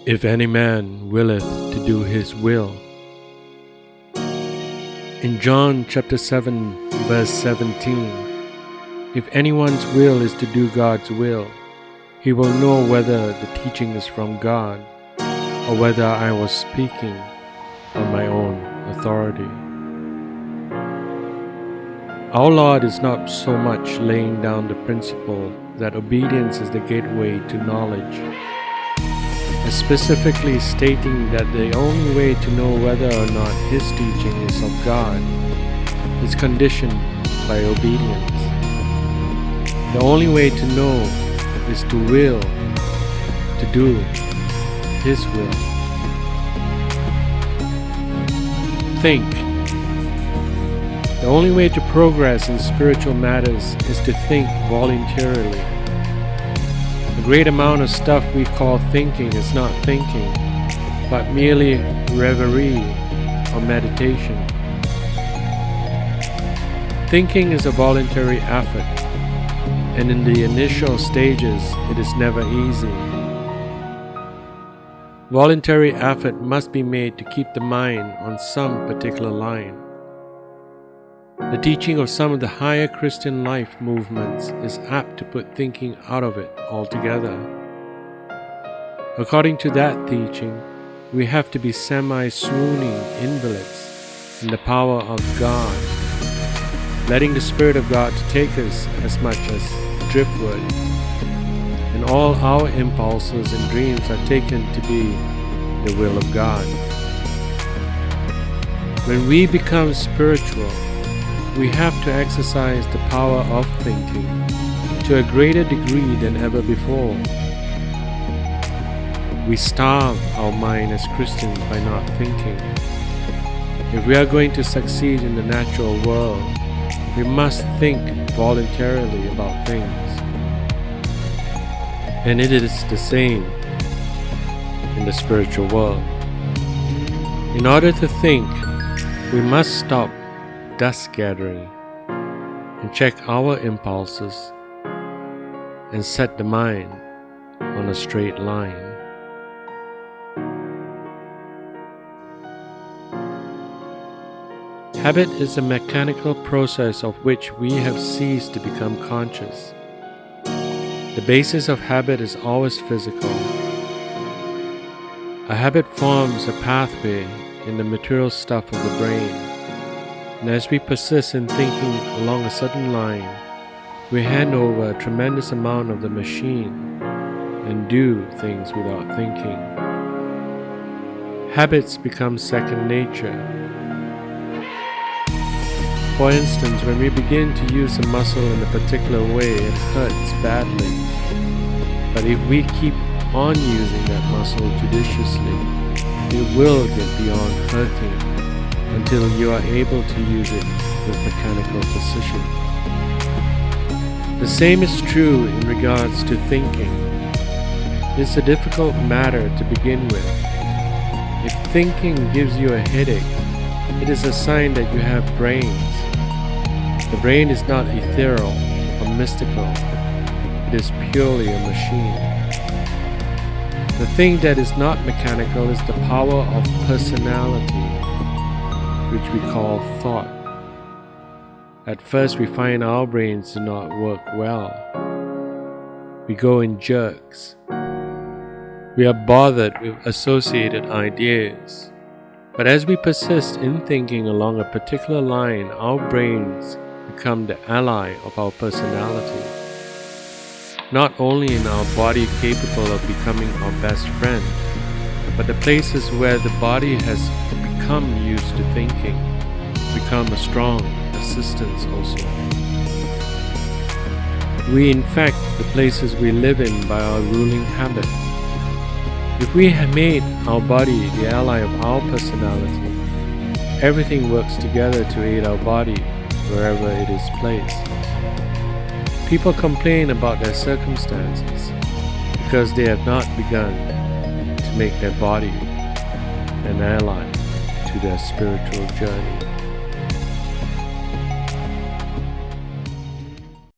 If any man willeth to do his will. In John chapter 7 verse 17, if anyone's will is to do God's will, he will know whether the teaching is from God or whether I was speaking on my own authority. Our Lord is not so much laying down the principle that obedience is the gateway to knowledge, as specifically stating that the only way to know whether or not His teaching is of God is conditioned by obedience. The only way to know is to will, to do His will. Think. The only way to progress in spiritual matters is to think voluntarily. A great amount of stuff we call thinking is not thinking, but merely reverie or meditation. Thinking is a voluntary effort, and in the initial stages, it is never easy. Voluntary effort must be made to keep the mind on some particular line. The teaching of some of the higher Christian life movements is apt to put thinking out of it altogether. According to that teaching, we have to be semi-swooning invalids in the power of God, letting the Spirit of God to take us as much as driftwood, and all our impulses and dreams are taken to be the will of God. When we become spiritual, we have to exercise the power of thinking to a greater degree than ever before. We starve our mind as Christians by not thinking. If we are going to succeed in the natural world, we must think voluntarily about things. And it is the same in the spiritual world. In order to think, we must stop dust gathering and check our impulses and set the mind on a straight line. Habit is a mechanical process of which we have ceased to become conscious. The basis of habit is always physical. A habit forms a pathway in the material stuff of the brain. And as we persist in thinking along a certain line, we hand over a tremendous amount of the machine and do things without thinking. Habits become second nature. For instance, when we begin to use a muscle in a particular way, it hurts badly. But if we keep on using that muscle judiciously, it will get beyond hurting until you are able to use it with mechanical precision. The same is true in regards to thinking. It's a difficult matter to begin with. If thinking gives you a headache, it is a sign that you have brains. The brain is not ethereal or mystical. It is purely a machine. The thing that is not mechanical is the power of personality, which we call thought. At first we find our brains do not work well. We go in jerks. We are bothered with associated ideas. But as we persist in thinking along a particular line, our brains become the ally of our personality. Not only in our body capable of becoming our best friend, but the places where the body has become used to thinking become a strong assistance also. We infect the places we live in by our ruling habit. If we have made our body the ally of our personality, everything works together to aid our body wherever it is placed. People complain about their circumstances because they have not begun to make their body an ally to their spiritual journey.